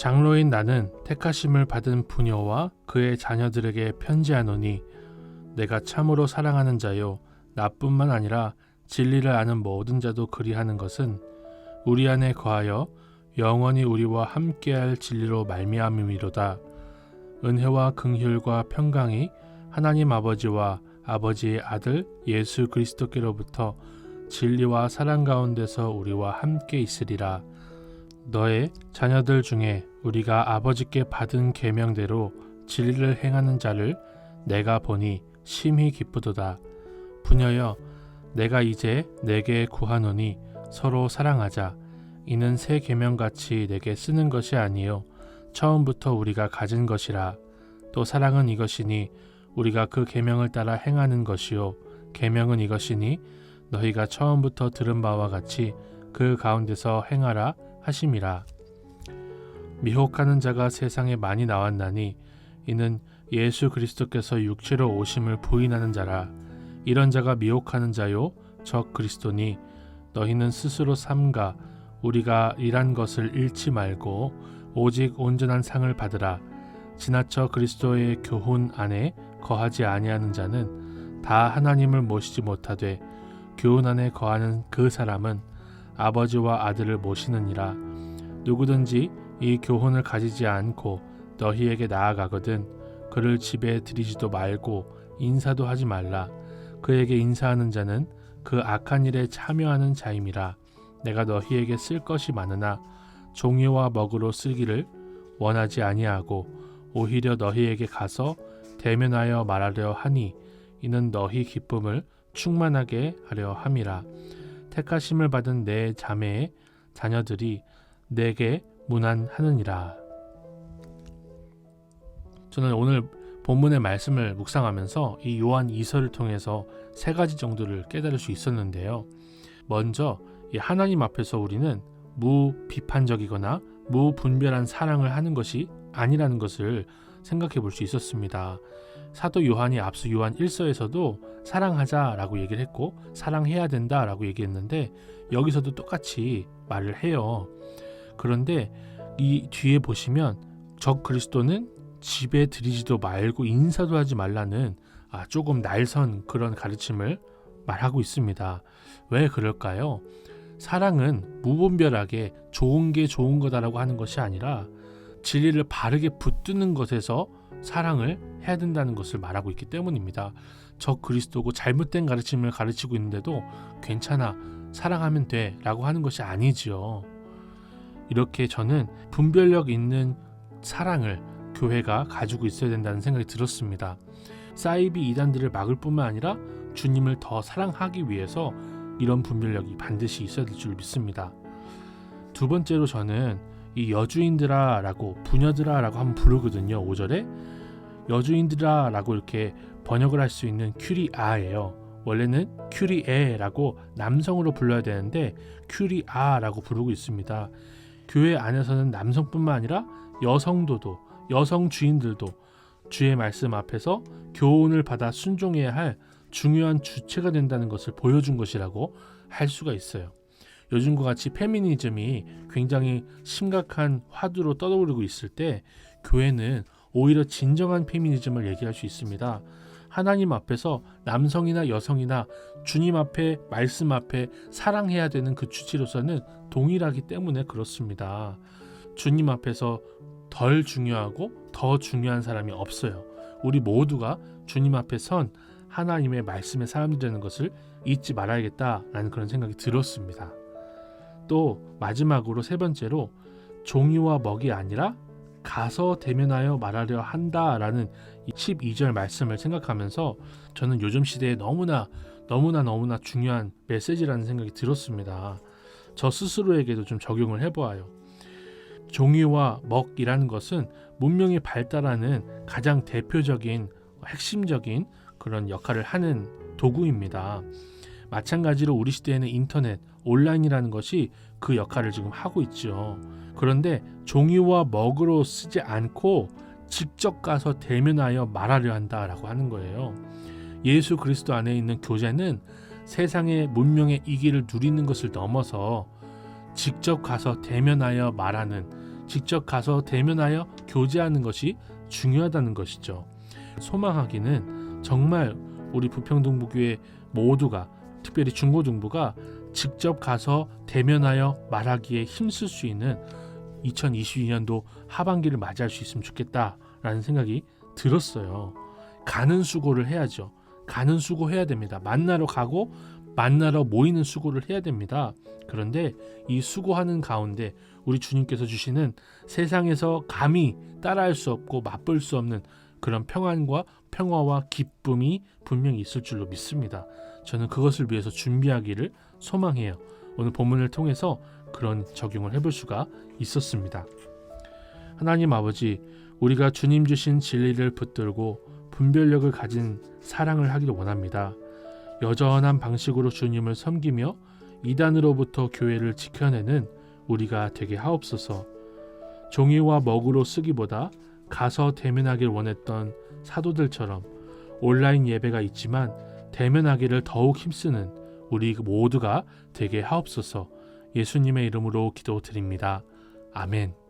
장로인 나는 택하심을 받은 부녀와 그의 자녀들에게 편지하노니 내가 참으로 사랑하는 자요 나뿐만 아니라 진리를 아는 모든 자도 그리하는 것은 우리 안에 거하여 영원히 우리와 함께할 진리로 말미암음이로다. 은혜와 긍휼과 평강이 하나님 아버지와 아버지의 아들 예수 그리스도께로부터 진리와 사랑 가운데서 우리와 함께 있으리라. 너의 자녀들 중에 우리가 아버지께 받은 계명대로 진리를 행하는 자를 내가 보니 심히 기쁘도다. 부녀여, 내가 이제 내게 구하노니 서로 사랑하자. 이는 새 계명같이 내게 쓰는 것이 아니요 처음부터 우리가 가진 것이라. 또 사랑은 이것이니 우리가 그 계명을 따라 행하는 것이요 계명은 이것이니 너희가 처음부터 들은 바와 같이 그 가운데서 행하라 하심이라. 미혹하는 자가 세상에 많이 나왔나니 이는 예수 그리스도께서 육체로 오심을 부인하는 자라. 이런 자가 미혹하는 자요 적 그리스도니 너희는 스스로 삼가 우리가 일한 것을 잃지 말고 오직 온전한 상을 받으라. 지나쳐 그리스도의 교훈 안에 거하지 아니하는 자는 다 하나님을 모시지 못하되 교훈 안에 거하는 그 사람은 아버지와 아들을 모시느니라. 누구든지 이 교훈을 가지지 않고 너희에게 나아가거든 그를 집에 들이지도 말고 인사도 하지 말라. 그에게 인사하는 자는 그 악한 일에 참여하는 자임이라. 내가 너희에게 쓸 것이 많으나 종이와 먹으로 쓰기를 원하지 아니하고 오히려 너희에게 가서 대면하여 말하려 하니 이는 너희 기쁨을 충만하게 하려 함이라. 택하심을 받은 내 자매의 자녀들이 내게 문안하느니라. 저는 오늘 본문의 말씀을 묵상하면서 이 요한 2서를 통해서 세 가지 정도를 깨달을 수 있었는데요. 먼저 이 하나님 앞에서 우리는 무비판적이거나 무분별한 사랑을 하는 것이 아니라는 것을 생각해 볼 수 있었습니다. 사도 요한이 앞서 요한 1서에서도 사랑하자라고 얘기를 했고 사랑해야 된다라고 얘기했는데 여기서도 똑같이 말을 해요. 그런데 이 뒤에 보시면 적 그리스도는 집에 들이지도 말고 인사도 하지 말라는 조금 날선 그런 가르침을 말하고 있습니다. 왜 그럴까요? 사랑은 무분별하게 좋은 게 좋은 거다라고 하는 것이 아니라 진리를 바르게 붙드는 것에서 사랑을 해야 된다는 것을 말하고 있기 때문입니다. 적 그리스도고 잘못된 가르침을 가르치고 있는데도 괜찮아, 사랑하면 돼 라고 하는 것이 아니지요. 이렇게 저는 분별력 있는 사랑을 교회가 가지고 있어야 된다는 생각이 들었습니다. 사이비 이단들을 막을 뿐만 아니라 주님을 더 사랑하기 위해서 이런 분별력이 반드시 있어야 될 줄 믿습니다. 두 번째로 저는 이 여주인들아 라고 부녀들아 라고 한번 부르거든요. 5절에 여주인들아 라고 이렇게 번역을 할 수 있는 큐리아예요. 원래는 큐리에 라고 남성으로 불러야 되는데 큐리아 라고 부르고 있습니다. 교회 안에서는 남성뿐만 아니라 여성도도 여성 주인들도 주의 말씀 앞에서 교훈을 받아 순종해야 할 중요한 주체가 된다는 것을 보여준 것이라고 할 수가 있어요. 요즘과 같이 페미니즘이 굉장히 심각한 화두로 떠오르고 있을 때 교회는 오히려 진정한 페미니즘을 얘기할 수 있습니다. 하나님 앞에서 남성이나 여성이나 주님 앞에 말씀 앞에 사랑해야 되는 그 주체로서는 동일하기 때문에 그렇습니다. 주님 앞에서 덜 중요하고 더 중요한 사람이 없어요. 우리 모두가 주님 앞에 선 하나님의 말씀의 사람들이라는 것을 잊지 말아야겠다라는 그런 생각이 들었습니다. 또 마지막으로 세 번째로 종이와 먹이 아니라 가서 대면하여 말하려 한다라는 12절 말씀을 생각하면서 저는 요즘 시대에 너무나 중요한 메시지라는 생각이 들었습니다. 저 스스로에게도 좀 적용을 해보아요. 종이와 먹이라는 것은 문명이 발달하는 가장 대표적인 핵심적인 그런 역할을 하는 도구입니다. 마찬가지로 우리 시대에는 인터넷, 온라인이라는 것이 그 역할을 지금 하고 있죠. 그런데 종이와 먹으로 쓰지 않고 직접 가서 대면하여 말하려 한다라고 하는 거예요. 예수 그리스도 안에 있는 교제는 세상의 문명의 이기를 누리는 것을 넘어서 직접 가서 대면하여 말하는 직접 가서 대면하여 교제하는 것이 중요하다는 것이죠. 소망하기는 정말 우리 부평동부교회 모두가, 특별히 중고등부가 직접 가서 대면하여 말하기에 힘쓸 수 있는 2022년도 하반기를 맞이할 수 있으면 좋겠다라는 생각이 들었어요. 가는 수고를 해야죠. 가는 수고 해야 됩니다. 만나러 가고 만나러 모이는 수고를 해야 됩니다. 그런데 이 수고하는 가운데 우리 주님께서 주시는 세상에서 감히 따라할 수 없고 맛볼 수 없는 그런 평안과 평화와 기쁨이 분명히 있을 줄로 믿습니다. 저는 그것을 위해서 준비하기를 소망해요. 오늘 본문을 통해서 그런 적용을 해볼 수가 있었습니다. 하나님 아버지, 우리가 주님 주신 진리를 붙들고 분별력을 가진 사랑을 하기를 원합니다. 여전한 방식으로 주님을 섬기며 이단으로부터 교회를 지켜내는 우리가 되게 하옵소서. 종이와 먹으로 쓰기보다 가서 대면하길 원했던 사도들처럼 온라인 예배가 있지만 대면하기를 더욱 힘쓰는 우리 모두가 되게 하옵소서. 예수님의 이름으로 기도드립니다. 아멘.